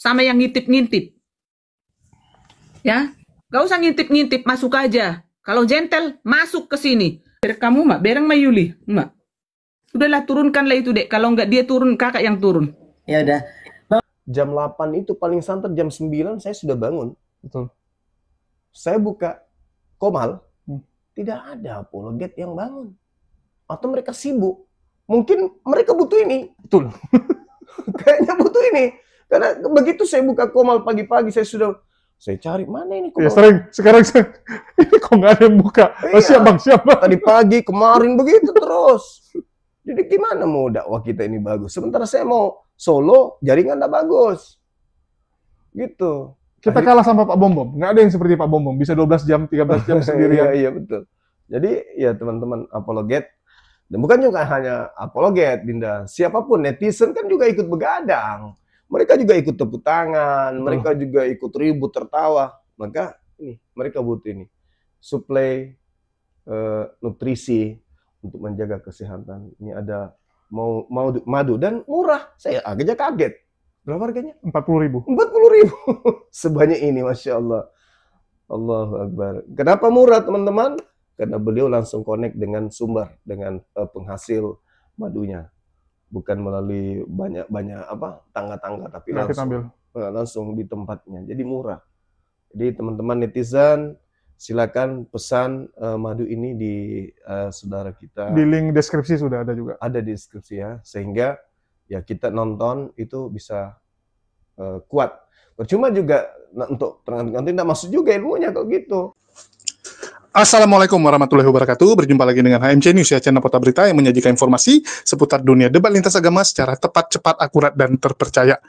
sama yang ngintip-ngintip. Ya, gak usah ngintip-ngintip, masuk aja. Kalau gentle, masuk ke sini. Kamu, Mak, bereng sama Yuli, Mak. Udahlah, turunkanlah itu, Dek. Kalau nggak dia turun, kakak yang turun. Ya udah. Jam 8 itu paling santer jam 9 saya sudah bangun. Betul. Saya buka Komal, tidak ada apologet yang bangun. Atau mereka sibuk. Mungkin mereka butuh ini. Betul. Kayaknya butuh ini. Karena begitu saya buka Komal pagi-pagi, saya cari, mana ini Komal? Ya, sering. Sekarang ini kok nggak ada yang buka. Oh, Iya. siap bang, siap bang. Tadi pagi, kemarin begitu terus. Jadi gimana mau dakwah kita ini bagus? Sementara saya mau solo, jaringan nggak bagus. Gitu. Kita kalah sama Pak Bom Bom. Nggak ada yang seperti Pak Bom Bom. Bisa 12 jam, 13 jam sendirian. Iya, betul. Jadi ya teman-teman apologet. Dan bukan juga hanya apologet, Dinda. Siapapun, netizen kan juga ikut begadang. Mereka juga ikut tepuk tangan. Mereka juga ikut ribut, tertawa. Maka ini, mereka butuh ini. Suplai nutrisi untuk menjaga kesehatan. Ini ada madu dan murah. Saya agaknya kaget. Berapa harganya? 40.000. 40.000. Sebanyak ini, Masya Allah. Allahu Akbar. Kenapa murah, teman-teman? Karena beliau langsung connect dengan sumber, dengan penghasil madunya. Bukan melalui banyak tangga-tangga, tapi langsung di tempatnya. Jadi murah. Jadi teman-teman netizen, silakan pesan madu ini di saudara kita. Di link deskripsi sudah ada juga. Ada di deskripsi ya, sehingga ya kita nonton itu bisa kuat. Percuma juga untuk nanti tidak masuk juga ilmunya kalau gitu. Assalamualaikum warahmatullahi wabarakatuh. Berjumpa lagi dengan HMC News, ya, channel Portal Berita yang menyajikan informasi seputar dunia debat lintas agama secara tepat, cepat, akurat, dan terpercaya.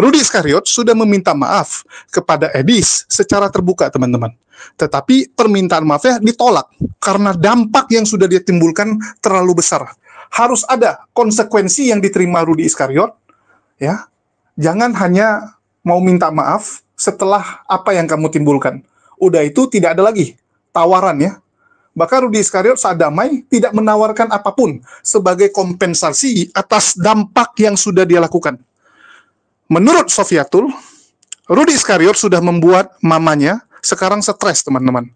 Rudy Iskariot sudah meminta maaf kepada Edis secara terbuka, teman-teman. Tetapi permintaan maafnya ditolak karena dampak yang sudah dia timbulkan terlalu besar. Harus ada konsekuensi yang diterima Rudy Iskariot, ya. Jangan hanya mau minta maaf setelah apa yang kamu timbulkan. Udah itu tidak ada lagi tawaran, ya. Bahkan Rudy Iskariot saat damai tidak menawarkan apapun sebagai kompensasi atas dampak yang sudah dia lakukan. Menurut Sofiatul, Rudy Iskariot sudah membuat mamanya sekarang stres, teman-teman.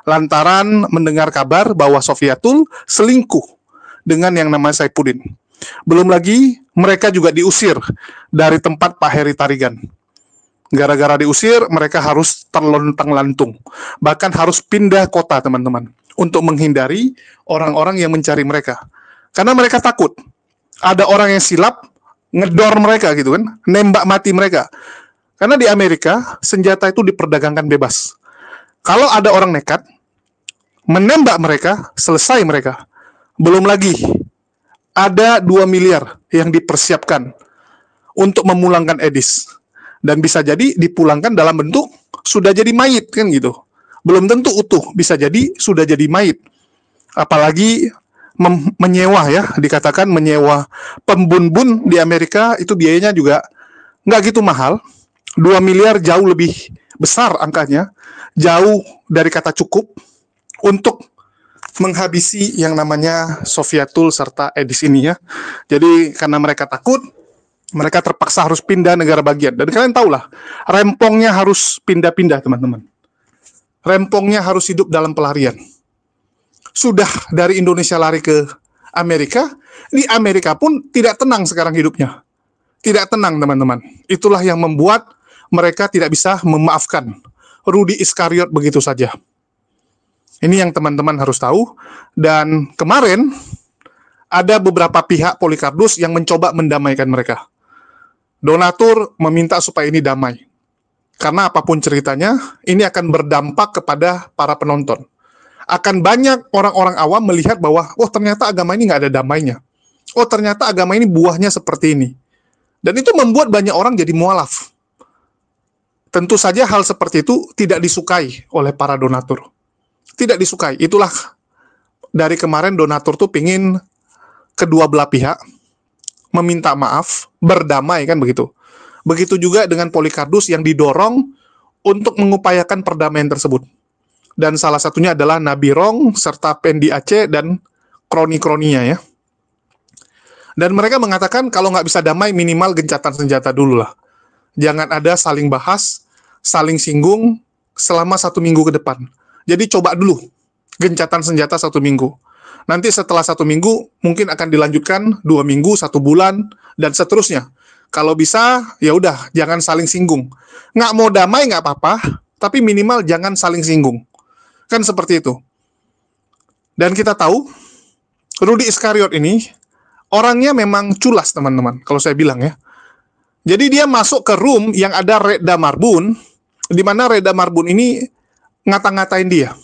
Lantaran mendengar kabar bahwa Sofiatul selingkuh dengan yang namanya Saifuddin. Belum lagi mereka juga diusir dari tempat Pak Heri Tarigan. Gara-gara diusir, mereka harus terlontang-lantung. Bahkan harus pindah kota, teman-teman. Untuk menghindari orang-orang yang mencari mereka. Karena mereka takut. Ada orang yang silap, ngedor mereka gitu kan. Nembak mati mereka. Karena di Amerika, senjata itu diperdagangkan bebas. Kalau ada orang nekat, menembak mereka, selesai mereka. Belum lagi, ada 2 miliar yang dipersiapkan untuk memulangkan Edis. Dan bisa jadi dipulangkan dalam bentuk sudah jadi mayit, kan gitu. Belum tentu utuh, bisa jadi sudah jadi mayit. Apalagi menyewa, ya, dikatakan menyewa pembun-bun di Amerika itu biayanya juga nggak gitu mahal. 2 miliar jauh lebih besar angkanya, jauh dari kata cukup untuk menghabisi yang namanya Sofiatul serta Edis ini, ya. Jadi karena mereka takut, mereka terpaksa harus pindah negara bagian. Dan kalian tahulah, rempongnya harus pindah-pindah, teman-teman. Rempongnya harus hidup dalam pelarian. Sudah dari Indonesia lari ke Amerika, di Amerika pun tidak tenang sekarang hidupnya. Tidak tenang, teman-teman. Itulah yang membuat mereka tidak bisa memaafkan Rudy Iskariot begitu saja. Ini yang teman-teman harus tahu. Dan kemarin, ada beberapa pihak Polikardus yang mencoba mendamaikan mereka. Donatur meminta supaya ini damai. Karena apapun ceritanya, ini akan berdampak kepada para penonton. Akan banyak orang-orang awam melihat bahwa, oh ternyata agama ini nggak ada damainya. Oh ternyata agama ini buahnya seperti ini. Dan itu membuat banyak orang jadi mualaf. Tentu saja hal seperti itu tidak disukai oleh para donatur. Tidak disukai. Itulah dari kemarin donatur tuh pingin kedua belah pihak meminta maaf, berdamai, kan begitu. Begitu juga dengan Polikardus yang didorong untuk mengupayakan perdamaian tersebut. Dan salah satunya adalah Nabi Rong, serta Pendi Aceh, dan kroni-kroninya, ya. Dan mereka mengatakan kalau nggak bisa damai, minimal gencatan senjata dulu lah. jangan ada saling bahas, saling singgung selama 1 minggu ke depan. Jadi coba dulu gencatan senjata 1 minggu. Nanti setelah 1 minggu mungkin akan dilanjutkan 2 minggu, 1 bulan, dan seterusnya. Kalau bisa, ya udah, jangan saling singgung. Nggak mau damai nggak apa-apa, tapi minimal jangan saling singgung. Kan seperti itu. Dan kita tahu, Rudy Iskariot ini orangnya memang culas, teman-teman, kalau saya bilang ya. Jadi dia masuk ke room yang ada Reda Marbun, di mana Reda Marbun ini ngata-ngatain dia.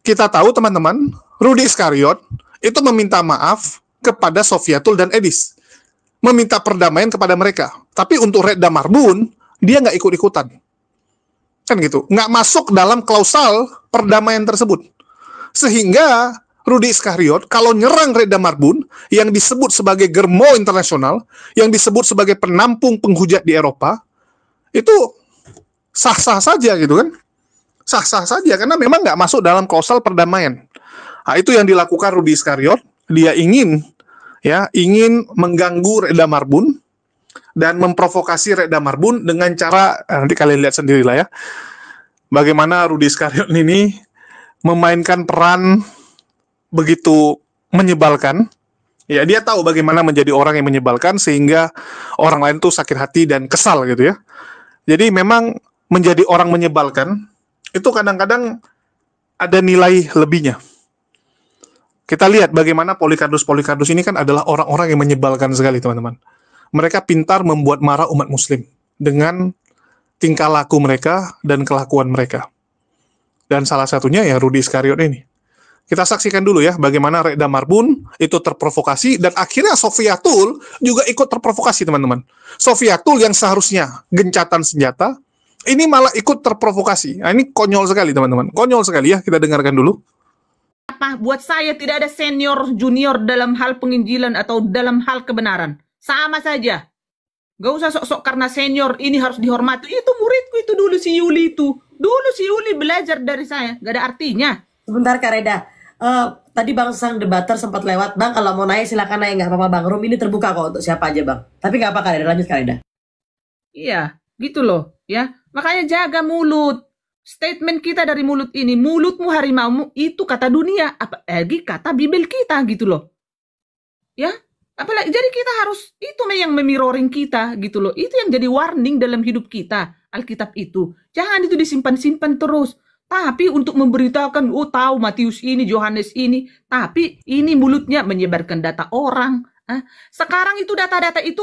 Kita tahu, teman-teman, Rudy Iskariot itu meminta maaf kepada Sofiatul dan Edis. Meminta perdamaian kepada mereka. Tapi untuk Reda Marbun, dia nggak ikut-ikutan. Kan gitu. Nggak masuk dalam klausal perdamaian tersebut. Sehingga Rudy Iskariot, kalau nyerang Reda Marbun, yang disebut sebagai germo internasional, yang disebut sebagai penampung penghujat di Eropa, itu sah-sah saja gitu kan. Sah-sah saja, karena memang nggak masuk dalam klausal perdamaian. Nah, itu yang dilakukan Rudy Iskariot. Dia ingin mengganggu Reda Marbun dan memprovokasi Reda Marbun dengan cara, nanti kalian lihat sendirilah ya, bagaimana Rudy Iskariot ini memainkan peran begitu menyebalkan. Ya, dia tahu bagaimana menjadi orang yang menyebalkan sehingga orang lain tuh sakit hati dan kesal gitu ya. Jadi memang menjadi orang menyebalkan itu kadang-kadang ada nilai lebihnya. Kita lihat bagaimana Polycarpus ini kan adalah orang-orang yang menyebalkan sekali, teman-teman. Mereka pintar membuat marah umat muslim dengan tingkah laku mereka dan kelakuan mereka. Dan salah satunya ya Rudy Iskariot ini. Kita saksikan dulu ya bagaimana Reda Marbun itu terprovokasi dan akhirnya Sofiatul juga ikut terprovokasi, teman-teman. Sofiatul yang seharusnya gencatan senjata, ini malah ikut terprovokasi. Nah, ini konyol sekali, teman-teman. Konyol sekali ya, kita dengarkan dulu. Apa buat saya tidak ada senior junior dalam hal penginjilan atau dalam hal kebenaran. Sama saja. Gak usah sok-sok karena senior ini harus dihormati. Itu muridku itu dulu si Yuli itu. Dulu si Yuli belajar dari saya. Gak ada artinya. Sebentar Kak Reda. Tadi Bang Sang Debater sempat lewat. Bang kalau mau nanya silakan nanya, nggak apa-apa Bang. Room ini terbuka kok untuk siapa aja Bang. Tapi nggak apa Kak Reda, lanjut Kak Reda. Iya, gitu loh. Ya, makanya jaga mulut. Statement kita dari mulut ini, mulutmu harimaumu, itu kata dunia, apalagi kata Bible kita gitu loh. Ya, apalagi jadi kita harus, itu yang memiroring kita gitu loh. Itu yang jadi warning dalam hidup kita, Alkitab itu. Jangan itu disimpan-simpan terus. Tapi untuk memberitakan, oh tahu Matius ini, Yohanes ini, tapi ini mulutnya menyebarkan data orang. Sekarang itu data-data itu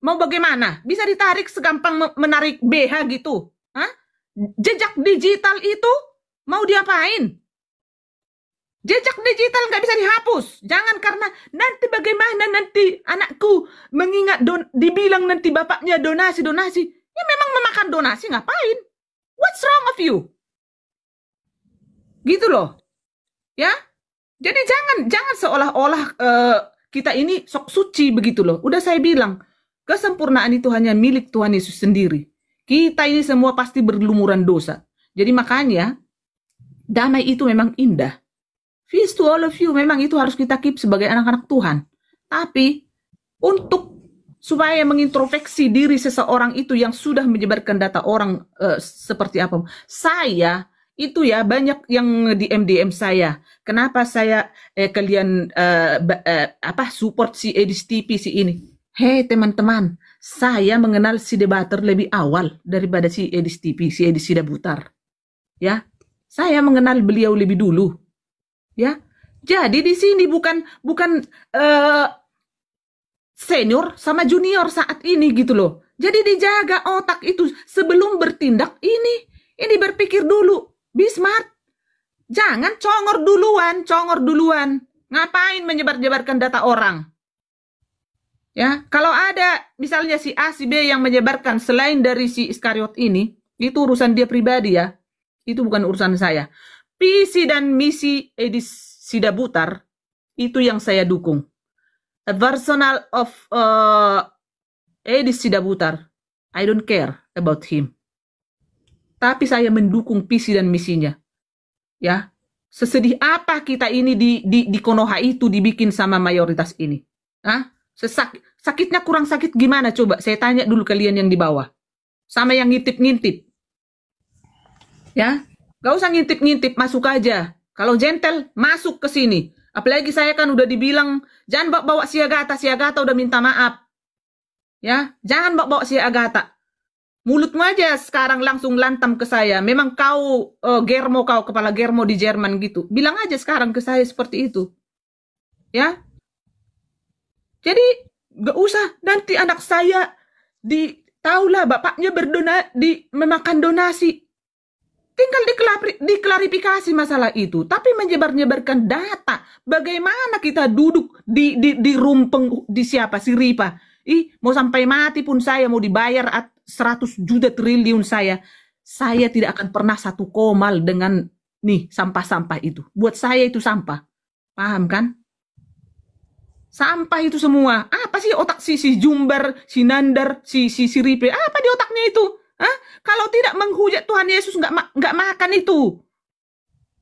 mau bagaimana? Bisa ditarik segampang menarik BH gitu. Jejak digital itu mau diapain? Jejak digital nggak bisa dihapus. Jangan karena nanti bagaimana nanti anakku mengingat dibilang nanti bapaknya donasi. Ya memang memakan donasi ngapain? What's wrong of you? Gitu loh. Ya. Jadi jangan seolah-olah kita ini sok suci begitu loh. Udah saya bilang, kesempurnaan itu hanya milik Tuhan Yesus sendiri. Kita ini semua pasti berlumuran dosa. Jadi makanya, damai itu memang indah. Peace to all of you, memang itu harus kita keep sebagai anak-anak Tuhan. Tapi, untuk supaya mengintrospeksi diri seseorang itu yang sudah menyebarkan data orang seperti apa. Saya, itu ya banyak yang di MDM saya. Kenapa saya kalian support si Edis TV si ini. Hei teman-teman, saya mengenal si Debater lebih awal daripada si Edis TV, si Edis Sidabutar. Ya, saya mengenal beliau lebih dulu. Ya, jadi di sini bukan senior sama junior saat ini gitu loh. Jadi dijaga otak itu sebelum bertindak ini berpikir dulu, be smart. Jangan congor duluan. Ngapain menyebar-nyebarkan data orang? Ya, kalau ada misalnya si A, si B yang menyebarkan selain dari si Iskariot ini, itu urusan dia pribadi ya. Itu bukan urusan saya. Visi dan misi Edis Sidabutar, itu yang saya dukung. A personal of Edis Sidabutar, I don't care about him. Tapi saya mendukung visi dan misinya. Ya, sesedih apa kita ini di Konoha itu dibikin sama mayoritas ini. Sakitnya kurang sakit gimana coba? Saya tanya dulu kalian yang di bawah. Sama yang ngintip-ngintip. Ya, gak usah ngintip-ngintip, masuk aja. Kalau gentle, masuk ke sini. Apalagi saya kan udah dibilang, jangan bawa si Agatha udah minta maaf. Ya, jangan bawa si Agatha. Mulutmu aja sekarang langsung lantam ke saya. Memang kau Germo, kau kepala Germo di Jerman gitu. Bilang aja sekarang ke saya seperti itu. Ya. Jadi gak usah nanti anak saya tahulah bapaknya memakan donasi. Tinggal diklarifikasi masalah itu. Tapi menyebar-nyebarkan data. Bagaimana kita duduk di rumpeng di siapa? Si Ripa. Mau sampai mati pun saya mau dibayar 100 juta triliun saya tidak akan pernah satu komal dengan sampah-sampah itu. Buat saya itu sampah. Paham kan? Sampah itu semua. Apa sih otak si Jumber, si Nandar, si Ripe? Apa di otaknya itu? Hah? Kalau tidak menghujat Tuhan Yesus nggak makan itu.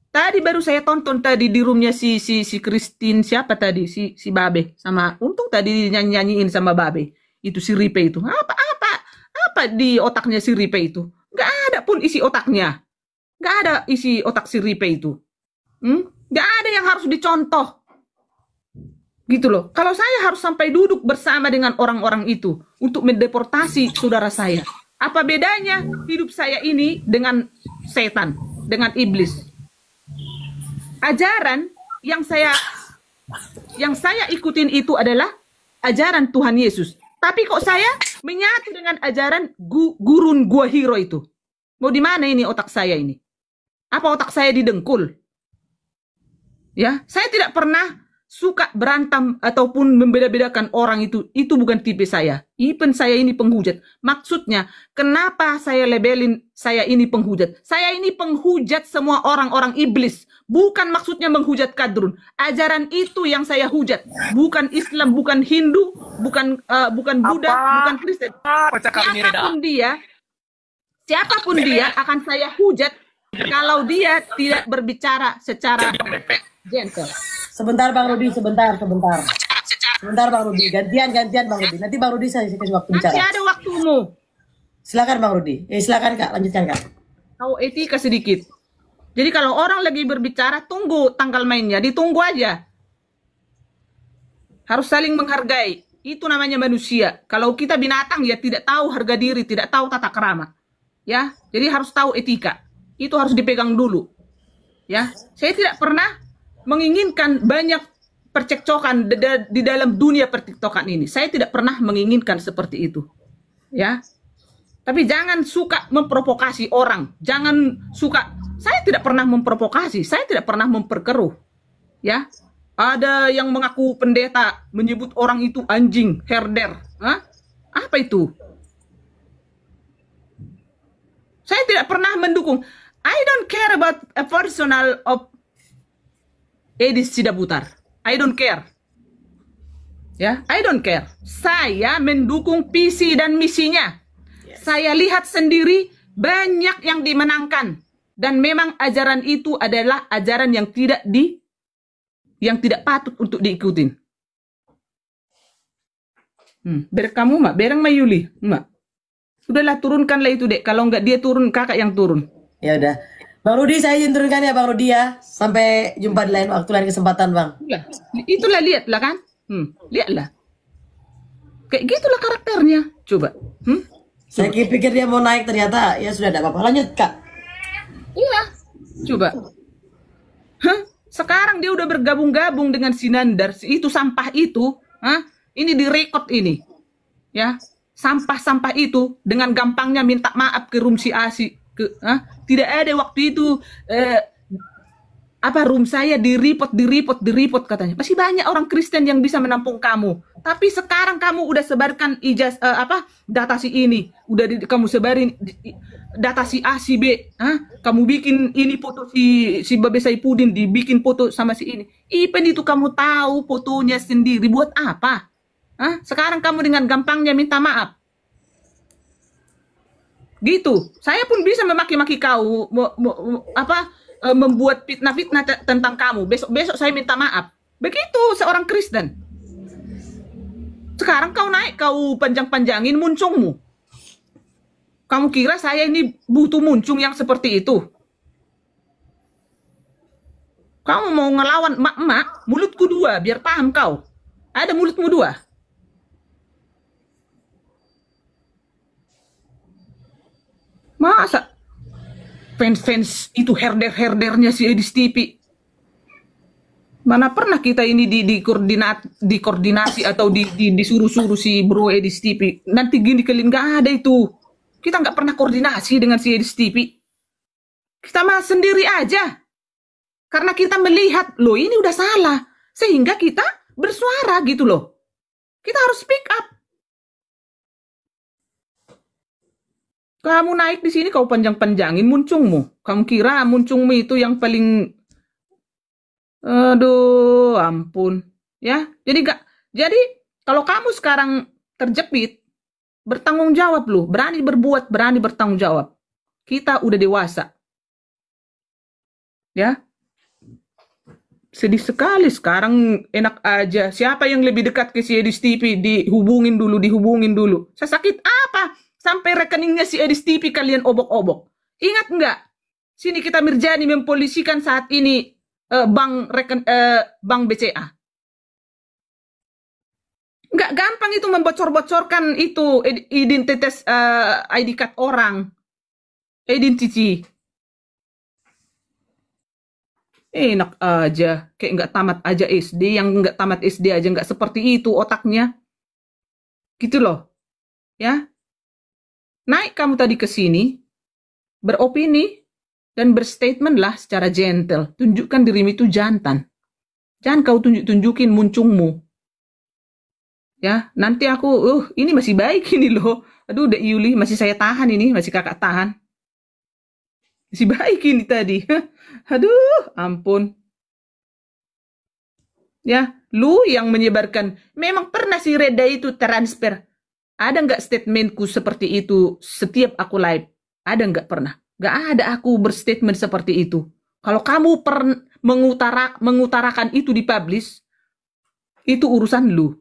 Tadi baru saya tonton tadi di roomnya si Christine, siapa tadi si Babe sama untung tadi nyanyiin sama Babe itu si Ripe itu. Apa di otaknya si Ripe itu? Nggak ada pun isi otaknya. Nggak ada isi otak si Ripe itu. Nggak ada yang harus dicontoh. Gitu loh. Kalau saya harus sampai duduk bersama dengan orang-orang itu untuk mendeportasi saudara saya. Apa bedanya hidup saya ini dengan setan, dengan iblis? Ajaran yang saya ikutin itu adalah ajaran Tuhan Yesus. Tapi kok saya menyatu dengan ajaran gurun gua hero itu? Mau di mana ini otak saya ini? Apa otak saya didengkul? Ya, saya tidak pernah suka berantem ataupun membeda-bedakan orang itu. Itu bukan tipe saya. Even saya ini penghujat. Maksudnya, kenapa saya labelin saya ini penghujat? Saya ini penghujat semua orang-orang iblis. Bukan maksudnya menghujat kadrun. Ajaran itu yang saya hujat. Bukan Islam, bukan Hindu, bukan Buddha, bukan Kristen. Siapapun dia akan saya hujat kalau dia tidak berbicara secara gentle. Sebentar Bang Rudi, sebentar. Sebentar Bang Rudi, gantian Bang Rudi. Nanti Bang Rudi saya kasih waktu bicara. Masih ada waktumu. Silakan Bang Rudi. Silakan Kak, lanjutkan Kak. Tahu etika sedikit. Jadi kalau orang lagi berbicara, tunggu tanggal mainnya, ditunggu aja. Harus saling menghargai. Itu namanya manusia. Kalau kita binatang ya tidak tahu harga diri, tidak tahu tata krama. Ya, jadi harus tahu etika. Itu harus dipegang dulu. Ya, saya tidak pernah menginginkan banyak percekcokan di dalam dunia pertiktokan ini. Saya tidak pernah menginginkan seperti itu. Ya. Tapi jangan suka memprovokasi orang. Jangan suka. Saya tidak pernah memprovokasi. Saya tidak pernah memperkeruh. Ya. Ada yang mengaku pendeta menyebut orang itu anjing, herder. Hah? Apa itu? Saya tidak pernah mendukung. I don't care about a personal of Edis Sidabutar. I don't care. Ya, I don't care. Saya mendukung visi dan misinya. Yes. Saya lihat sendiri banyak yang dimenangkan dan memang ajaran itu adalah ajaran yang tidak patut untuk diikutin. Berek kamu mak, bereng Mayuli, mak. Sudahlah turunkanlah itu dek. Kalau enggak dia turun, kakak yang turun. Ya udah. Bang Rudi, saya izin turunkan ya Bang Rudi ya. Sampai jumpa di lain waktu, lain kesempatan Bang. Itulah lihatlah kan. Lihatlah. Kayak gitulah karakternya. Coba. Saya pikir dia mau naik, ternyata ya sudah tidak apa-apa. Lanjut Kak. Iya. Coba. Sekarang dia udah bergabung-gabung dengan Sinandar. Itu sampah itu. Ini direkod ini. Ya. Sampah-sampah itu dengan gampangnya minta maaf ke room si Asi. Tidak ada waktu itu room saya di report katanya. Masih banyak orang Kristen yang bisa menampung kamu. Tapi sekarang kamu udah sebarkan data si ini, kamu sebarin data si A si B. Kamu bikin ini foto si Babe Saipudin, dibikin foto sama si ini. Even itu kamu tahu fotonya sendiri buat apa? Sekarang kamu dengan gampangnya minta maaf. Gitu. Saya pun bisa memaki-maki kau, membuat fitnah-fitnah tentang kamu. Besok saya minta maaf. Begitu seorang Kristen. Sekarang kau naik, kau panjang-panjangin muncungmu. Kamu kira saya ini butuh muncung yang seperti itu? Kamu mau ngelawan emak-emak, mulutku dua, biar paham kau. Ada mulutmu dua. Masa fans-fans itu herder-herdernya si Edis TV? Mana pernah kita ini dikoordinasi atau disuruh-suruh si Bro Edis TV. Nanti gini kalian nggak ada itu. Kita nggak pernah koordinasi dengan si Edis TV. Kita mah sendiri aja. Karena kita melihat, loh ini udah salah. Sehingga kita bersuara gitu loh. Kita harus speak up. Kamu naik di sini, kau panjang-panjangin muncungmu. Kamu kira muncungmu itu yang paling... Aduh, ampun. Ya, jadi kalau kamu sekarang terjepit, bertanggung jawab loh. Berani berbuat, berani bertanggung jawab. Kita udah dewasa. Ya. Sedih sekali sekarang, enak aja. Siapa yang lebih dekat ke si Edis TV? Dihubungin dulu. Saya sakit apa? Sampai rekeningnya si Edis TV kalian obok-obok. Ingat nggak? Sini kita Mirjani mempolisikan saat ini bank BCA. Nggak gampang itu membocor-bocorkan itu identitas ID card orang. Identity. Enak aja, kayak nggak tamat aja SD, yang nggak tamat SD aja nggak seperti itu otaknya, gitu loh, ya. Naik kamu tadi ke sini, beropini dan berstatement lah secara gentle, tunjukkan dirimu itu jantan, jangan kau tunjukin muncungmu, ya. Nanti aku, ini masih baik ini loh, aduh Dek Yuli masih saya tahan ini, masih kakak tahan. Si baik ini tadi. Aduh, ampun. Ya, lu yang menyebarkan. Memang pernah si Reda itu transfer. Ada nggak statementku seperti itu setiap aku live? Ada nggak pernah? Nggak ada aku berstatement seperti itu. Kalau kamu mengutarakan itu di publish, itu urusan lu.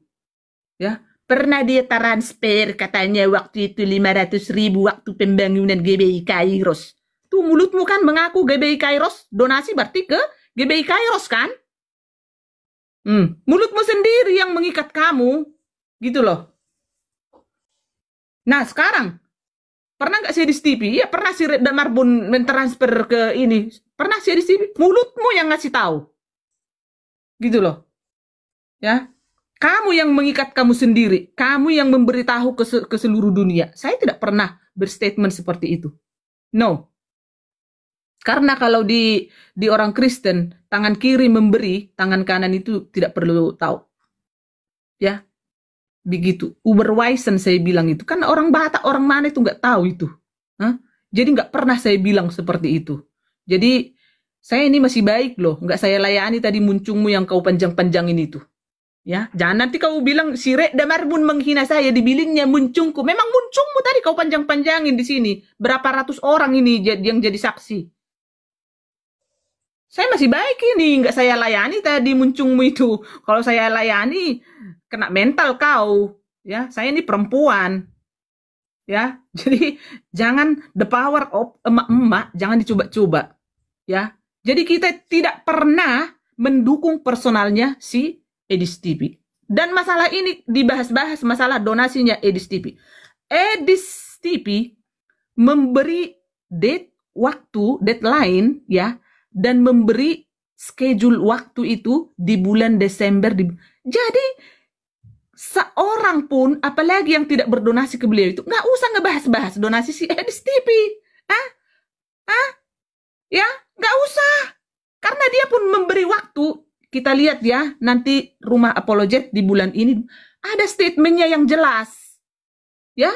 Ya, pernah dia transfer katanya waktu itu 500.000 waktu pembangunan GBI Kairos. Tuh mulutmu kan mengaku GBI Kairos, donasi berarti ke GBI Kairos kan? Mulutmu sendiri yang mengikat kamu, gitu loh. Nah sekarang, pernah nggak si Edis TV? Ya pernah si Red dan Marbun mentransfer ke ini. Pernah si Edis TV? Mulutmu yang ngasih tahu. Gitu loh. Ya, kamu yang mengikat kamu sendiri. Kamu yang memberitahu ke seluruh dunia. Saya tidak pernah berstatement seperti itu. No. Karena kalau di orang Kristen, tangan kiri memberi, tangan kanan itu tidak perlu tahu. Ya, begitu. Uberweisen saya bilang itu. Kan orang Batak, orang mana itu nggak tahu itu. Jadi nggak pernah saya bilang seperti itu. Jadi, saya ini masih baik loh. Nggak saya layani tadi muncungmu yang kau panjang-panjangin itu. Ya, jangan nanti kau bilang si Rek Damarbun menghina saya, dibilingnya muncungku. Memang muncungmu tadi kau panjang-panjangin di sini. Berapa ratus orang ini yang jadi saksi. Saya masih baik ini, nggak saya layani tadi muncungmu itu. Kalau saya layani, kena mental kau. Ya, saya ini perempuan. Ya, jadi jangan the power of emak-emak, jangan dicoba-coba. Ya, jadi kita tidak pernah mendukung personalnya si Edis TV. Dan masalah ini dibahas-bahas, masalah donasinya Edis TV. Edis TV memberi deadline, ya, dan memberi schedule waktu itu di bulan Desember. Jadi seorang pun, apalagi yang tidak berdonasi ke beliau itu, nggak usah ngebahas-bahas donasi si Edis TV. Ya, nggak usah. Karena dia pun memberi waktu. Kita lihat ya, nanti Rumah Apologet di bulan ini ada statementnya yang jelas. Ya,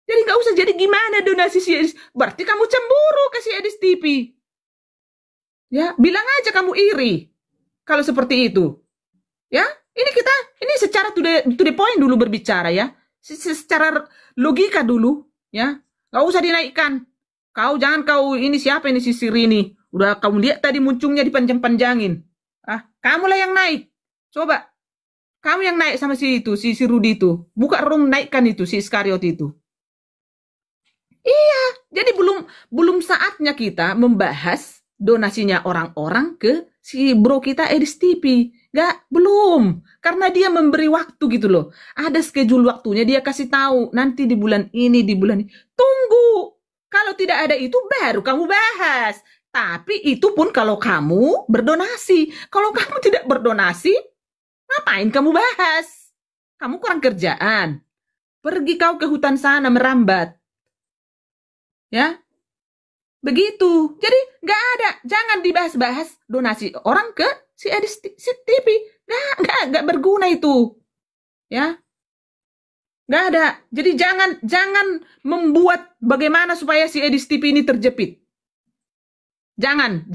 jadi nggak usah. Jadi gimana donasi si Edis? Berarti kamu cemburu ke si Edis TV. Ya, bilang aja kamu iri kalau seperti itu. Ya, ini secara to the point dulu berbicara ya. Secara logika dulu, ya. Nggak usah dinaikkan. Jangan ini siapa ini si Sirini? Udah kamu lihat tadi muncungnya dipanjang-panjangin. Kamulah yang naik. Coba. Kamu yang naik sama si itu, si Rudy itu. Buka room naikkan itu, si Iskariot itu. Iya, jadi belum saatnya kita membahas donasinya orang-orang ke si bro kita Edis TV. Belum. Karena dia memberi waktu gitu loh. Ada schedule waktunya, dia kasih tahu nanti di bulan ini, di bulan ini. Tunggu. Kalau tidak ada itu baru kamu bahas. Tapi itu pun kalau kamu berdonasi. Kalau kamu tidak berdonasi, ngapain kamu bahas? Kamu kurang kerjaan. Pergi kau ke hutan sana merambat. Ya, begitu. Jadi nggak ada, jangan dibahas-bahas donasi orang ke si Edis TV. Nggak berguna itu. Ya, nggak ada. Jadi jangan membuat bagaimana supaya si Edis TV ini terjepit. Jangan.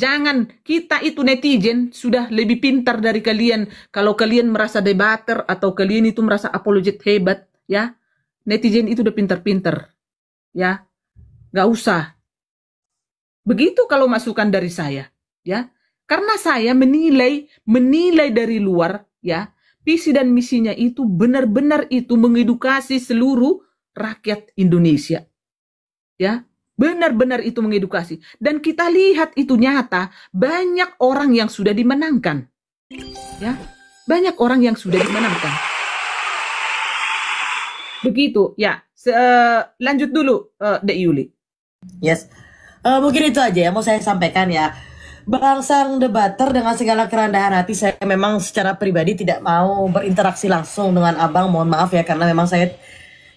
Kita itu netizen sudah lebih pintar dari kalian. Kalau kalian merasa debater atau kalian itu merasa apologet hebat, ya, netizen itu udah pintar-pintar, ya. Nggak usah. Begitu kalau masukan dari saya, ya. Karena saya menilai dari luar, ya, visi dan misinya itu benar-benar itu mengedukasi seluruh rakyat Indonesia. Ya, benar-benar itu mengedukasi. Dan kita lihat itu nyata, banyak orang yang sudah dimenangkan. Ya, banyak orang yang sudah dimenangkan. Begitu, ya. Lanjut dulu, Dek Yuli. Yes. Mungkin itu aja yang mau saya sampaikan ya. Bang Sang debater, dengan segala kerendahan hati, saya memang secara pribadi tidak mau berinteraksi langsung dengan abang. Mohon maaf ya, karena memang saya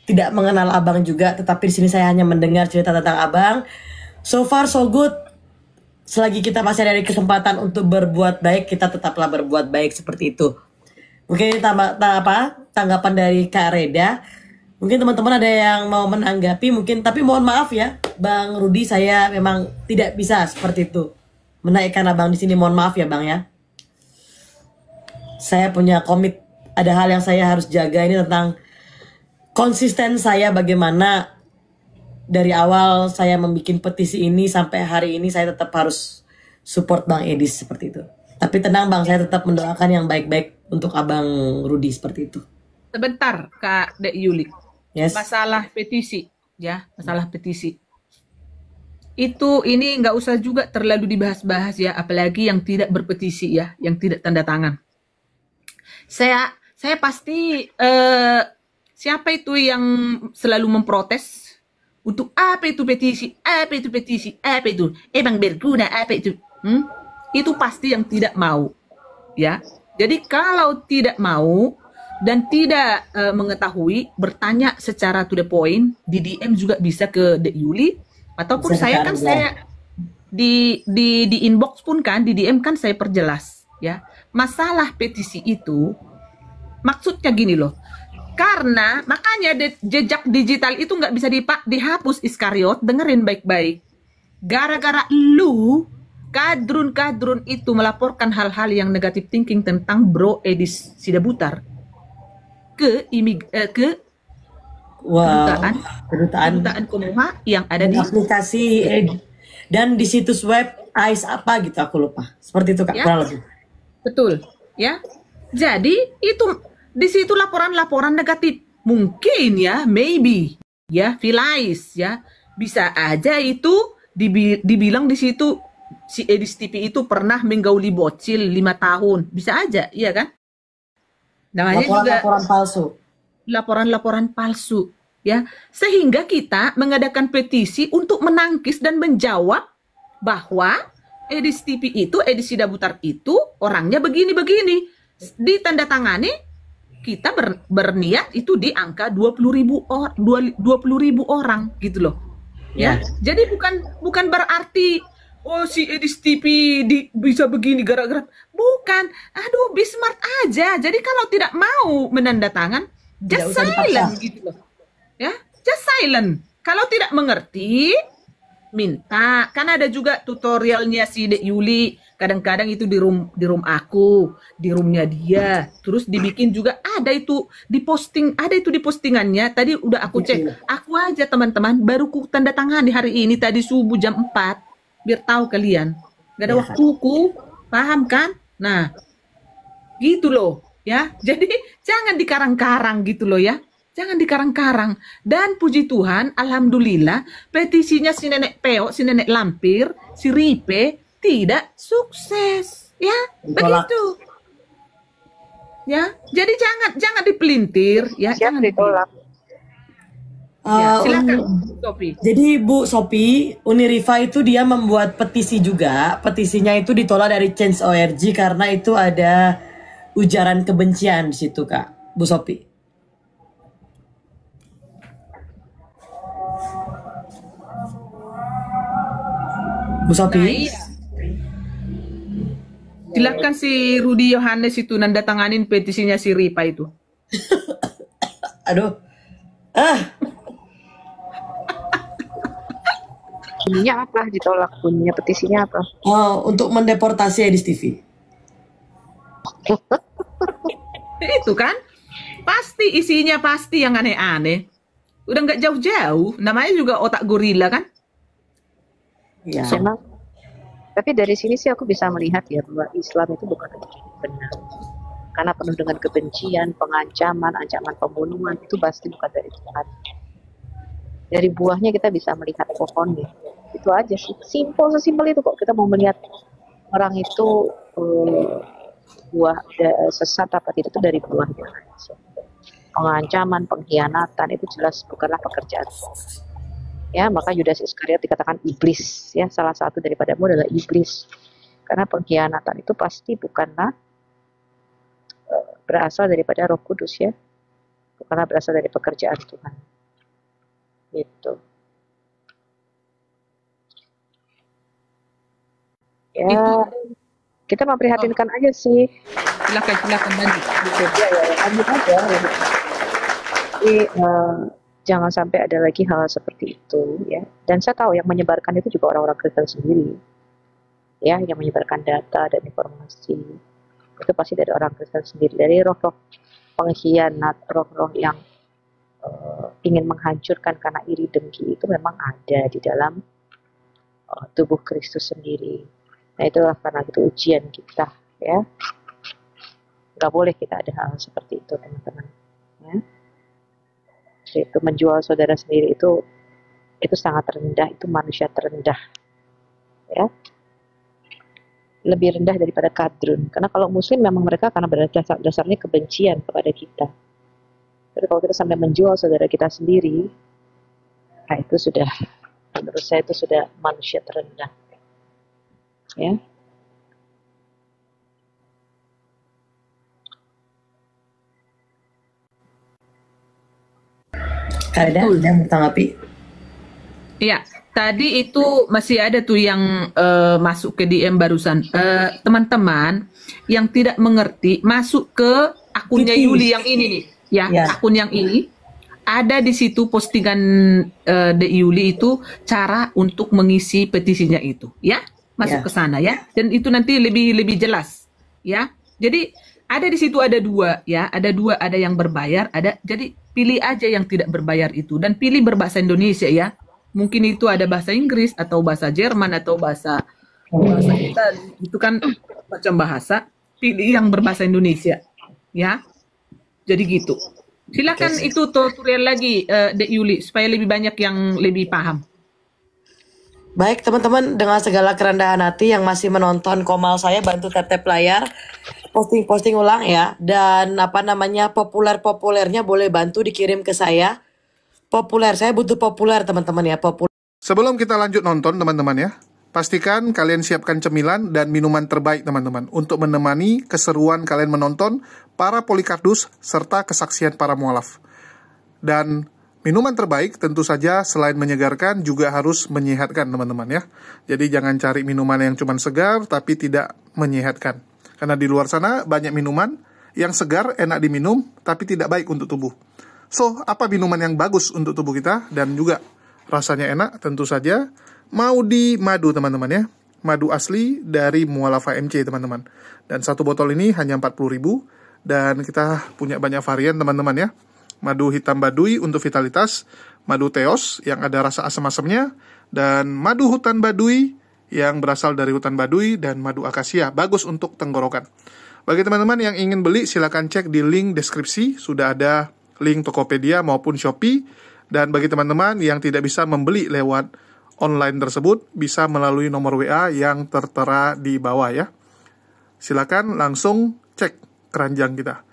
tidak mengenal abang juga. Tetapi di sini saya hanya mendengar cerita tentang abang. So far so good. Selagi kita masih ada kesempatan untuk berbuat baik, kita tetaplah berbuat baik seperti itu. Mungkin tanggapan dari Kak Reda. Mungkin teman-teman ada yang mau menanggapi mungkin, tapi mohon maaf ya, Bang Rudy, saya memang tidak bisa seperti itu menaikkan abang di sini. Mohon maaf ya, Bang ya. Saya punya komit, ada hal yang saya harus jaga ini tentang konsisten saya, bagaimana dari awal saya membuat petisi ini sampai hari ini saya tetap harus support Bang Edis seperti itu. Tapi tenang Bang, saya tetap mendoakan yang baik-baik untuk Abang Rudy seperti itu. Sebentar, Kak Dek Yuli. Yes. Masalah petisi, ya, masalah petisi. Ini nggak usah juga terlalu dibahas-bahas ya, apalagi yang tidak berpetisi ya, yang tidak tanda tangan. Saya pasti siapa itu yang selalu memprotes untuk apa itu petisi, apa itu petisi, apa itu emang berguna, apa itu, itu pasti yang tidak mau, ya. Jadi kalau tidak mau dan tidak mengetahui, bertanya secara to the point, di DM juga bisa ke Dek Yuli, ataupun saya kan saya di inbox pun kan, di DM kan saya perjelas, ya. Masalah petisi itu maksudnya gini loh, karena makanya jejak digital itu nggak bisa dihapus. Iskariot, dengerin baik-baik. Gara-gara lu kadrun itu melaporkan hal-hal yang negatif thinking tentang Bro Edis Sidabutar ke kedutaan Konoha yang ada di aplikasi dan di situs web AIS apa gitu, aku lupa. Seperti itu Kak, ya? Kurang lebih. Betul, ya. Jadi itu di situ laporan-laporan negatif. Mungkin ya, maybe ya, Vilais ya, bisa aja itu dibilang di situ si Edis TV itu pernah menggauli bocil 5 tahun. Bisa aja, iya kan? Namanya Laporan palsu. Laporan-laporan palsu, ya. Sehingga kita mengadakan petisi untuk menangkis dan menjawab bahwa Edis TV itu, Edis Sidabutar itu orangnya begini-begini. Ditandatangani, kita berniat itu di angka 20.000 orang gitu loh. Ya. Jadi bukan berarti oh si Edis TV bisa begini gara-gara, bukan. Aduh, be smart aja. Jadi kalau tidak mau menandatangan, just silent gitu loh. Ya, just silent. Kalau tidak mengerti, minta. Kan ada juga tutorialnya si Dek Yuli. Kadang-kadang itu di room aku, di roomnya dia. Terus dibikin juga ada itu di postingannya. Tadi udah aku cek. Aku aja teman-teman baru ku tanda tangan di hari ini tadi subuh jam 4. Biar tahu kalian. Gak ada waktuku, paham kan? Nah, gitu loh. Ya, jadi jangan dikarang-karang gitu loh ya. Jangan dikarang-karang. Dan puji Tuhan, alhamdulillah, petisinya si Nenek Peo, si Nenek Lampir, si Ripe tidak sukses. Ya, Ditolak. begitu. Ya, jadi jangan dipelintir ya, Siap jangan ditolak. Ya, silakan Un- Sophie. Jadi Bu Sophie, Uniriva itu dia membuat petisi juga. Petisinya itu ditolak dari Change.org karena itu ada ujaran kebencian di situ, Kak. Bu Sophie. Bu Nah, Sophie. iya. Silakan si Rudi Yohanes itu nanda tanganin petisinya si Ripa itu. Aduh. Ah, Bunyinya apa ditolak? Bunyinya petisinya apa? untuk mendeportasi Edis TV. Itu kan pasti isinya pasti yang aneh-aneh. Udah nggak jauh-jauh, namanya juga otak gorila kan? Ya. Memang. Tapi dari sini sih aku bisa melihat ya bahwa Islam itu bukan benar. Karena penuh dengan kebencian, pengancaman, ancaman pembunuhan itu pasti bukan dari Tuhan. Dari buahnya kita bisa melihat pohonnya. Itu aja sih. Sesimpel itu kok kita mau melihat orang itu buah sesat apa tidak itu dari buahnya. Pengancaman, pengkhianatan itu jelas bukanlah pekerjaan. Ya, maka Yudas Iskariot dikatakan iblis, ya, salah satu daripadamu adalah iblis. Karena pengkhianatan itu pasti bukanlah berasal daripada Roh Kudus, ya. Bukanlah berasal dari pekerjaan Tuhan. Gitu. Ya, Itu. kita memprihatinkan aja sih. Silakan lanjut. Ya, lanjut aja. Jadi, jangan sampai ada lagi hal seperti itu, ya. Dan saya tahu yang menyebarkan itu juga orang-orang Kristen sendiri, ya, yang menyebarkan data dan informasi itu pasti dari orang Kristen sendiri, dari roh-roh pengkhianat, roh-roh yang ingin menghancurkan karena iri dengki itu memang ada di dalam tubuh Kristus sendiri. Nah, itulah karena itu ujian kita, ya. Nggak boleh kita ada hal seperti itu, teman-teman, ya. Itu menjual saudara sendiri itu sangat rendah, itu manusia terendah, ya, lebih rendah daripada kadrun. Karena kalau muslim memang mereka karena dasarnya kebencian kepada kita. Tapi kalau kita sampai menjual saudara kita sendiri, nah itu sudah, menurut saya itu sudah manusia terendah, ya. Ada yang bertanggapi? Iya, tadi itu masih ada tuh yang masuk ke DM barusan. Teman-teman yang tidak mengerti masuk ke akunnya Titis. Yuli yang ini nih, ya, Ya. akun yang ini. Ada di situ postingan The Yuli itu cara untuk mengisi petisinya itu, ya, masuk Ya. ke sana ya. Dan itu nanti lebih jelas, ya. Jadi ada di situ ada dua, ya, ada yang berbayar, jadi pilih aja yang tidak berbayar itu dan pilih berbahasa Indonesia ya. Mungkin itu ada bahasa Inggris atau bahasa Jerman atau bahasa Itali. Itu kan macam bahasa. Pilih yang berbahasa Indonesia, ya. Jadi gitu. Silakan itu tutorial lagi, Dek Yuli, supaya lebih banyak yang lebih paham. Baik teman-teman, dengan segala kerendahan hati yang masih menonton Komal saya, bantu tap-tap layar, posting-posting ulang ya. Dan populer-populernya boleh bantu dikirim ke saya. Populer, saya butuh populer teman-teman ya, populer. Sebelum kita lanjut nonton teman-teman ya, pastikan kalian siapkan cemilan dan minuman terbaik teman-teman untuk menemani keseruan kalian menonton para Polikardus serta kesaksian para mualaf. Dan minuman terbaik tentu saja selain menyegarkan juga harus menyehatkan teman-teman ya. Jadi jangan cari minuman yang cuma segar tapi tidak menyehatkan. Karena di luar sana banyak minuman yang segar, enak diminum tapi tidak baik untuk tubuh. So, apa minuman yang bagus untuk tubuh kita dan juga rasanya enak? Tentu saja Maudi Madu teman-teman ya. Madu asli dari Mualaf HMC teman-teman. Dan satu botol ini hanya 40.000 dan kita punya banyak varian teman-teman ya. Madu hitam baduy untuk vitalitas, madu teos yang ada rasa asam-asamnya, dan madu hutan baduy yang berasal dari hutan baduy, dan madu akasia bagus untuk tenggorokan. Bagi teman-teman yang ingin beli, silakan cek di link deskripsi, sudah ada link Tokopedia maupun Shopee. Dan bagi teman-teman yang tidak bisa membeli lewat online tersebut, bisa melalui nomor WA yang tertera di bawah ya. Silakan langsung cek keranjang kita.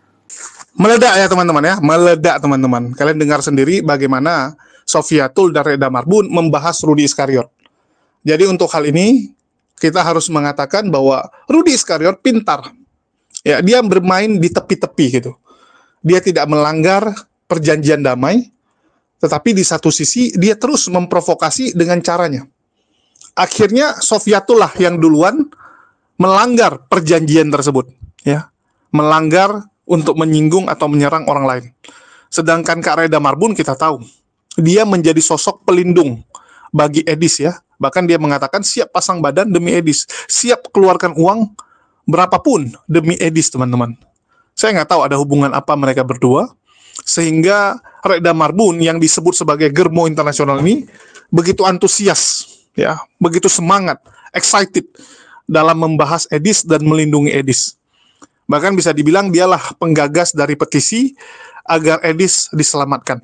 Meledak ya teman-teman ya, meledak teman-teman. Kalian dengar sendiri bagaimana Sofiatul dan Reda Marbun membahas Rudy Iskariot. Jadi untuk hal ini, kita harus mengatakan bahwa Rudy Iskariot pintar. Ya, dia bermain di tepi-tepi gitu. Dia tidak melanggar perjanjian damai, tetapi di satu sisi dia terus memprovokasi dengan caranya. Akhirnya Sofiatul lah yang duluan melanggar perjanjian tersebut, ya. Melanggar untuk menyinggung atau menyerang orang lain. Sedangkan Kak Reda Marbun kita tahu, dia menjadi sosok pelindung bagi Edis ya. Bahkan dia mengatakan siap pasang badan demi Edis, siap keluarkan uang berapapun demi Edis, teman-teman. Saya nggak tahu ada hubungan apa mereka berdua, sehingga Reda Marbun yang disebut sebagai Germo Internasional ini begitu antusias, ya, begitu semangat, excited dalam membahas Edis dan melindungi Edis. Bahkan bisa dibilang dialah penggagas dari petisi agar Edis diselamatkan.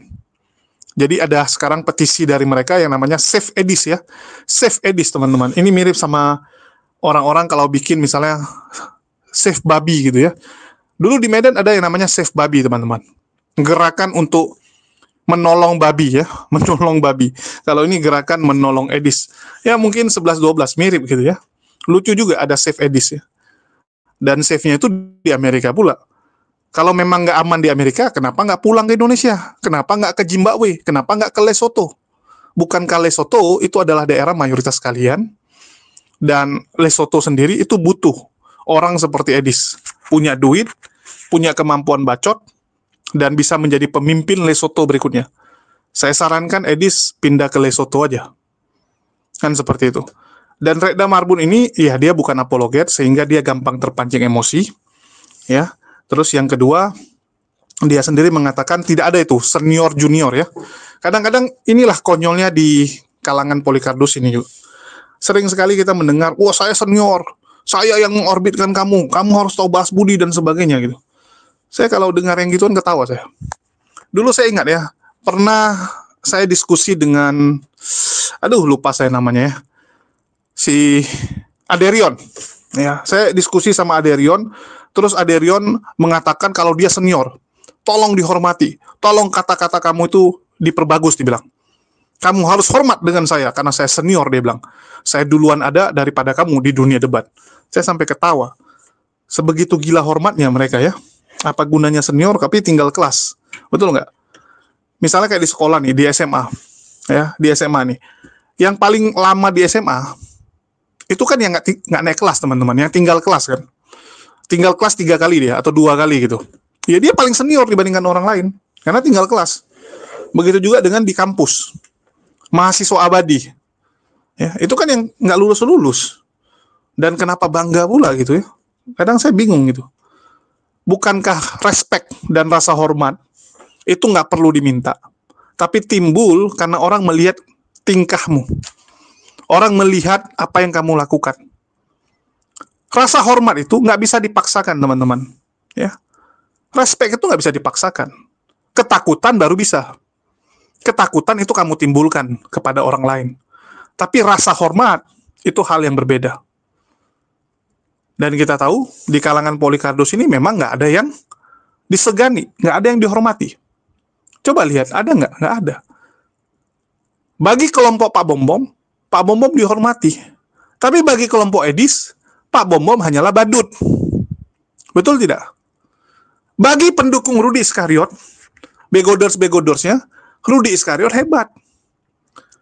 Jadi ada sekarang petisi dari mereka yang namanya Save Edis ya. Save Edis, teman-teman. Ini mirip sama orang-orang kalau bikin misalnya Save Babi gitu ya. Dulu di Medan ada yang namanya Save Babi, teman-teman. Gerakan untuk menolong babi ya, menolong babi. Kalau ini gerakan menolong Edis. Ya mungkin 11-12 mirip gitu ya. Lucu juga ada Save Edis ya. Dan save-nya itu di Amerika pula. Kalau memang nggak aman di Amerika, kenapa nggak pulang ke Indonesia? Kenapa nggak ke Zimbabwe? Kenapa nggak ke Lesotho? Bukankah Lesotho itu adalah daerah mayoritas kalian? Dan Lesotho sendiri itu butuh orang seperti Edis. Punya duit, punya kemampuan bacot, dan bisa menjadi pemimpin Lesotho berikutnya. Saya sarankan Edis pindah ke Lesotho aja. Kan seperti itu. Dan Reda Marbun ini, ya dia bukan apologet, sehingga dia gampang terpancing emosi. Ya. Terus yang kedua, dia sendiri mengatakan tidak ada itu senior junior ya. Kadang-kadang inilah konyolnya di kalangan Polikardus ini juga. Sering sekali kita mendengar, wah saya senior, saya yang mengorbitkan kamu harus tahu bahas budi dan sebagainya gitu. Saya kalau dengar yang gituan ketawa saya. Dulu saya ingat ya, pernah saya diskusi dengan, lupa saya namanya ya, si Aderion. Ya, saya diskusi sama Aderion. Terus Aderion mengatakan kalau dia senior, tolong dihormati, tolong kata-kata kamu itu diperbagus, dibilang. Kamu harus hormat dengan saya, karena saya senior, dia bilang. Saya duluan ada daripada kamu di dunia debat. Saya sampai ketawa. Sebegitu gila hormatnya mereka ya. Apa gunanya senior, tapi tinggal kelas. Betul nggak? Misalnya kayak di sekolah nih, di SMA. Ya, di SMA nih. Yang paling lama di SMA, itu kan yang nggak naik kelas, teman-teman. Yang tinggal kelas kan. Tinggal kelas 3 kali dia, atau 2 kali gitu. Ya dia paling senior dibandingkan orang lain, karena tinggal kelas. Begitu juga dengan di kampus. Mahasiswa abadi. Ya, itu kan yang nggak lulus-lulus. Dan kenapa bangga pula gitu ya. Kadang saya bingung gitu. Bukankah respect dan rasa hormat itu nggak perlu diminta. Tapi timbul karena orang melihat tingkahmu. Orang melihat apa yang kamu lakukan. Rasa hormat itu nggak bisa dipaksakan, teman-teman. Ya, respect itu nggak bisa dipaksakan. Ketakutan baru bisa. Ketakutan itu kamu timbulkan kepada orang lain. Tapi rasa hormat itu hal yang berbeda. Dan kita tahu di kalangan Polikardus ini memang nggak ada yang disegani, nggak ada yang dihormati. Coba lihat, ada nggak? Nggak ada. Bagi kelompok Pak Bom dihormati. Tapi bagi kelompok Edis, Pak Bom hanyalah badut. Betul tidak? Bagi pendukung Rudy Iskariot, begoders-begodersnya, Rudy Iskariot hebat.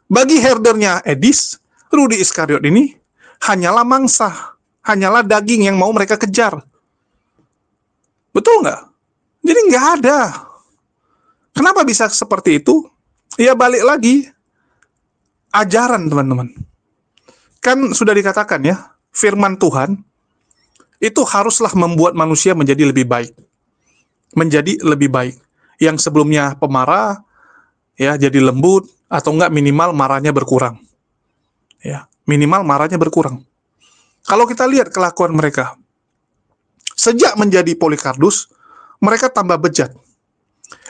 Bagi herdernya Edis, Rudy Iskariot ini hanyalah mangsa, hanyalah daging yang mau mereka kejar. Betul nggak? Jadi nggak ada. Kenapa bisa seperti itu? Ya balik lagi, ajaran teman-teman. Kan sudah dikatakan ya, firman Tuhan itu haruslah membuat manusia menjadi lebih baik. Menjadi lebih baik. Yang sebelumnya pemarah, ya jadi lembut, atau enggak minimal marahnya berkurang. Ya, minimal marahnya berkurang. Kalau kita lihat kelakuan mereka, Sejak menjadi Polikardus, mereka tambah bejat.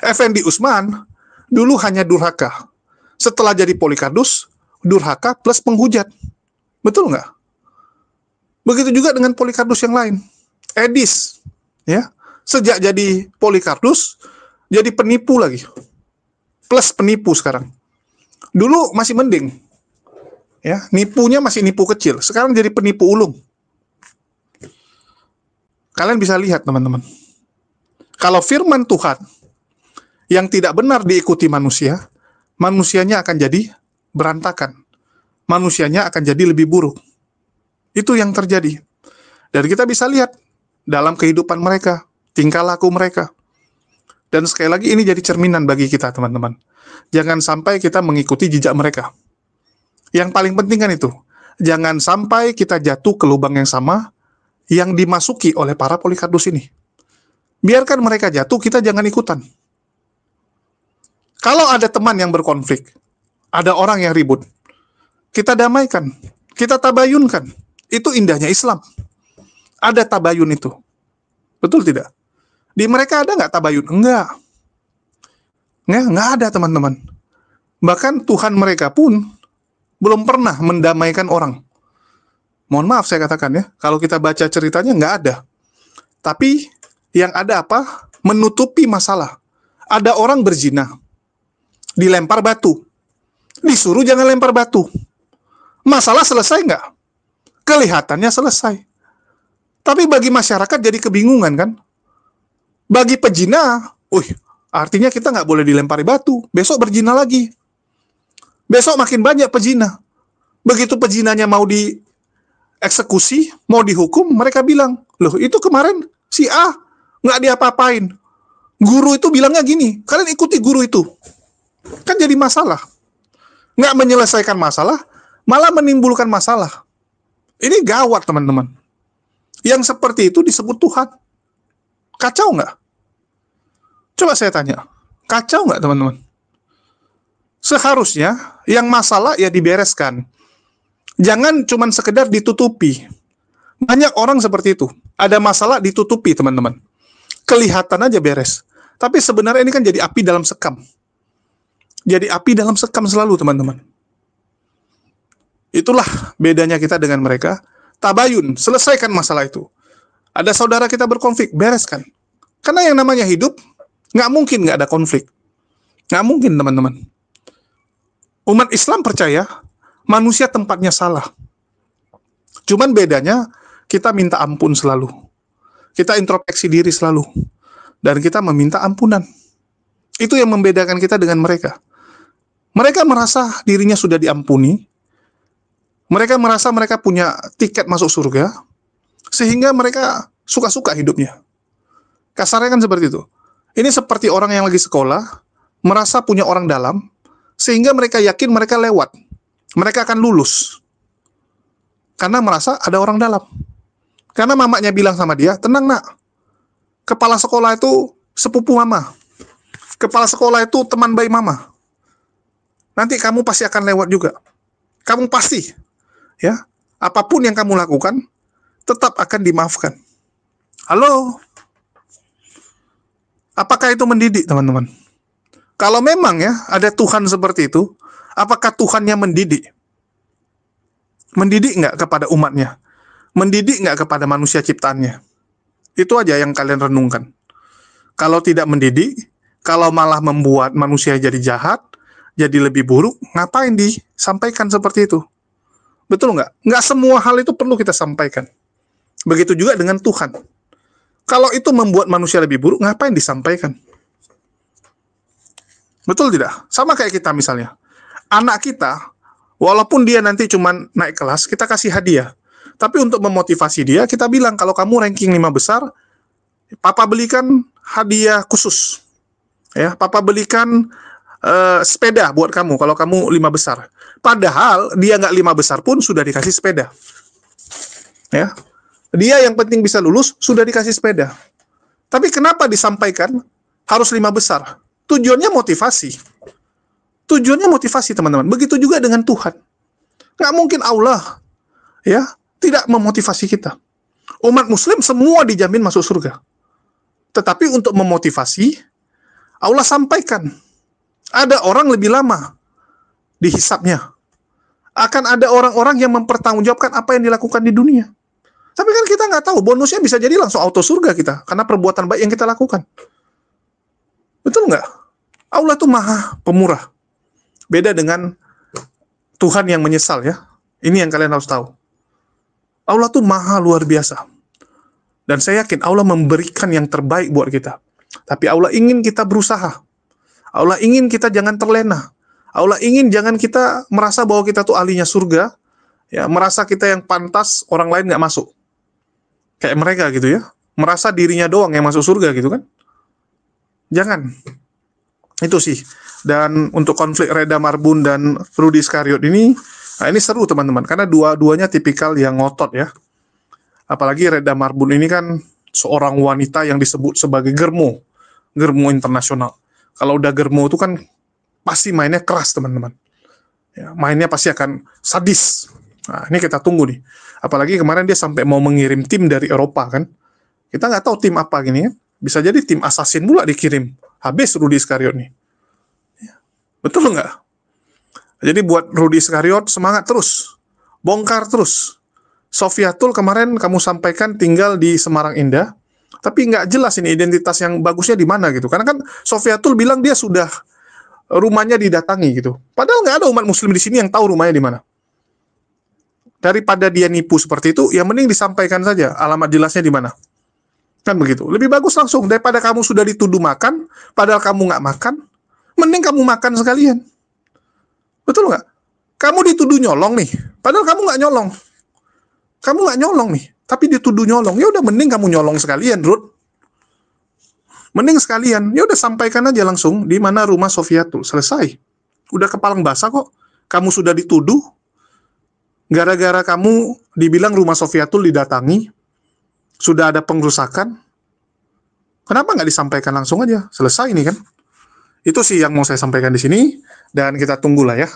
Effendi Usman dulu hanya durhaka. Setelah jadi Polikardus, durhaka plus penghujat. Betul nggak? Begitu juga dengan Polikardus yang lain. Edis, ya, sejak jadi Polikardus, jadi penipu lagi. Plus penipu sekarang. Dulu masih mending. Ya, nipunya masih nipu kecil. Sekarang jadi penipu ulung. Kalian bisa lihat, teman-teman. Kalau firman Tuhan yang tidak benar diikuti manusia, manusianya akan jadi berantakan. Manusianya akan jadi lebih buruk. Itu yang terjadi. Dan kita bisa lihat dalam kehidupan mereka, tingkah laku mereka. Dan sekali lagi ini jadi cerminan bagi kita, teman-teman. Jangan sampai kita mengikuti jejak mereka. Yang paling penting kan itu. Jangan sampai kita jatuh ke lubang yang sama yang dimasuki oleh para Polikardus ini. Biarkan mereka jatuh, kita jangan ikutan. Kalau ada teman yang berkonflik, ada orang yang ribut, kita damaikan, kita tabayunkan. Itu indahnya Islam. Ada tabayun itu. Betul tidak? Di mereka ada nggak tabayun? Enggak. Nggak ada, teman-teman. Bahkan Tuhan mereka pun belum pernah mendamaikan orang. Mohon maaf saya katakan ya, kalau kita baca ceritanya nggak ada. Tapi yang ada apa? Menutupi masalah. Ada orang berzina, dilempar batu. Disuruh jangan lempar batu. Masalah selesai nggak? Kelihatannya selesai. Tapi bagi masyarakat jadi kebingungan kan? Bagi pezina, artinya kita nggak boleh dilempari batu. Besok berzina lagi. Besok makin banyak pezina. Begitu pezinanya mau dieksekusi, mau dihukum, mereka bilang, loh itu kemarin si A nggak diapa-apain. Guru itu bilangnya gini, kalian ikuti guru itu. Kan jadi masalah. Nggak menyelesaikan masalah, malah menimbulkan masalah. Ini gawat, teman-teman. Yang seperti itu disebut Tuhan. Kacau nggak? Coba saya tanya, kacau nggak, teman-teman? Seharusnya yang masalah ya dibereskan. Jangan cuma sekedar ditutupi. Banyak orang seperti itu. Ada masalah ditutupi, teman-teman. Kelihatan aja beres. Tapi sebenarnya ini kan jadi api dalam sekam. Jadi api dalam sekam selalu, teman-teman. Itulah bedanya kita dengan mereka. Tabayun, selesaikan masalah itu. Ada saudara kita berkonflik, bereskan. Karena yang namanya hidup, nggak mungkin nggak ada konflik. Nggak mungkin, teman-teman. Umat Islam percaya, manusia tempatnya salah. Cuman bedanya, kita minta ampun selalu. Kita introspeksi diri selalu. Dan kita meminta ampunan. Itu yang membedakan kita dengan mereka. Mereka merasa dirinya sudah diampuni. Mereka merasa mereka punya tiket masuk surga. Sehingga mereka suka-suka hidupnya. Kasarnya kan seperti itu. Ini seperti orang yang lagi sekolah, merasa punya orang dalam, sehingga mereka yakin mereka lewat. Mereka akan lulus. Karena merasa ada orang dalam. Karena mamanya bilang sama dia, tenang nak, kepala sekolah itu sepupu mama. Kepala sekolah itu teman baik mama. Nanti kamu pasti akan lewat juga. Kamu pasti, ya, apapun yang kamu lakukan, tetap akan dimaafkan. Halo? Apakah itu mendidik, teman-teman? Kalau memang ya, ada Tuhan seperti itu, apakah Tuhannya mendidik? Mendidik nggak kepada umatnya? Mendidik nggak kepada manusia ciptaannya? Itu aja yang kalian renungkan. Kalau tidak mendidik, kalau malah membuat manusia jadi jahat, jadi lebih buruk, ngapain disampaikan seperti itu? Betul nggak? Nggak semua hal itu perlu kita sampaikan. Begitu juga dengan Tuhan. Kalau itu membuat manusia lebih buruk, ngapain disampaikan? Betul tidak? Sama kayak kita misalnya. Anak kita, walaupun dia nanti cuma naik kelas, kita kasih hadiah. Tapi untuk memotivasi dia, kita bilang, kalau kamu ranking 5 besar, papa belikan hadiah khusus. Ya, papa belikan sepeda buat kamu, kalau kamu 5 besar. Padahal, dia nggak 5 besar pun sudah dikasih sepeda. Ya, dia yang penting bisa lulus, sudah dikasih sepeda. Tapi kenapa disampaikan harus 5 besar? Tujuannya motivasi. Tujuannya motivasi, teman-teman. Begitu juga dengan Tuhan. Nggak mungkin Allah ya tidak memotivasi kita. Umat muslim semua dijamin masuk surga. Tetapi untuk memotivasi, Allah sampaikan, ada orang lebih lama dihisapnya. Akan ada orang-orang yang mempertanggungjawabkan apa yang dilakukan di dunia. Tapi kan kita nggak tahu, bonusnya bisa jadi langsung auto surga kita, karena perbuatan baik yang kita lakukan. Betul nggak? Allah tuh maha pemurah. Beda dengan Tuhan yang menyesal ya. Ini yang kalian harus tahu. Allah tuh maha luar biasa. Dan saya yakin Allah memberikan yang terbaik buat kita. Tapi Allah ingin kita berusaha. Allah ingin kita jangan terlena. Allah ingin jangan kita merasa bahwa kita tuh ahlinya surga, ya, merasa kita yang pantas, orang lain nggak masuk. Kayak mereka gitu ya, merasa dirinya doang yang masuk surga gitu kan. Jangan. Itu sih. Dan untuk konflik Reda Marbun dan Rudy Iskariot ini, nah ini seru teman-teman, karena dua-duanya tipikal yang ngotot ya. Apalagi Reda Marbun ini kan seorang wanita yang disebut sebagai germo internasional. Kalau udah germo itu kan pasti mainnya keras teman-teman. Ya, mainnya pasti akan sadis. Nah, ini kita tunggu nih. Apalagi kemarin dia sampai mau mengirim tim dari Eropa kan. Kita nggak tahu tim apa gini ya. Bisa jadi tim assassin pula dikirim. Habis Rudy Iskariot nih. Ya, betul nggak? Jadi buat Rudy Iskariot semangat terus. Bongkar terus. Sofiatul kemarin kamu sampaikan tinggal di Semarang Indah. Tapi nggak jelas ini identitas yang bagusnya di mana gitu. Karena kan Sofiatul bilang dia sudah rumahnya didatangi gitu. Padahal nggak ada umat muslim di sini yang tahu rumahnya di mana. Daripada dia nipu seperti itu, ya mending disampaikan saja alamat jelasnya di mana. Kan begitu. Lebih bagus langsung daripada kamu sudah dituduh makan, padahal kamu nggak makan, mending kamu makan sekalian. Betul nggak? Kamu dituduh nyolong nih, padahal kamu nggak nyolong. Kamu nggak nyolong nih, tapi dituduh nyolong. Ya udah mending kamu nyolong sekalian, Ruth. Mending sekalian, ya udah sampaikan aja langsung di mana rumah Sofiatul. Selesai. Udah kepalang basah kok. Kamu sudah dituduh. Gara-gara kamu dibilang rumah Sofiatul didatangi. Sudah ada pengrusakan. Kenapa nggak disampaikan langsung aja? Selesai nih kan. Itu sih yang mau saya sampaikan di sini. Dan kita tunggulah ya.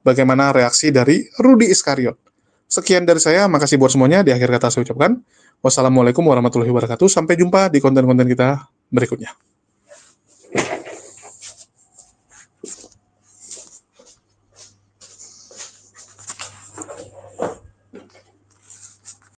Bagaimana reaksi dari Rudy Iskariot. Sekian dari saya. Makasih buat semuanya. Di akhir kata saya ucapkan. Wassalamualaikum warahmatullahi wabarakatuh. Sampai jumpa di konten-konten kita berikutnya.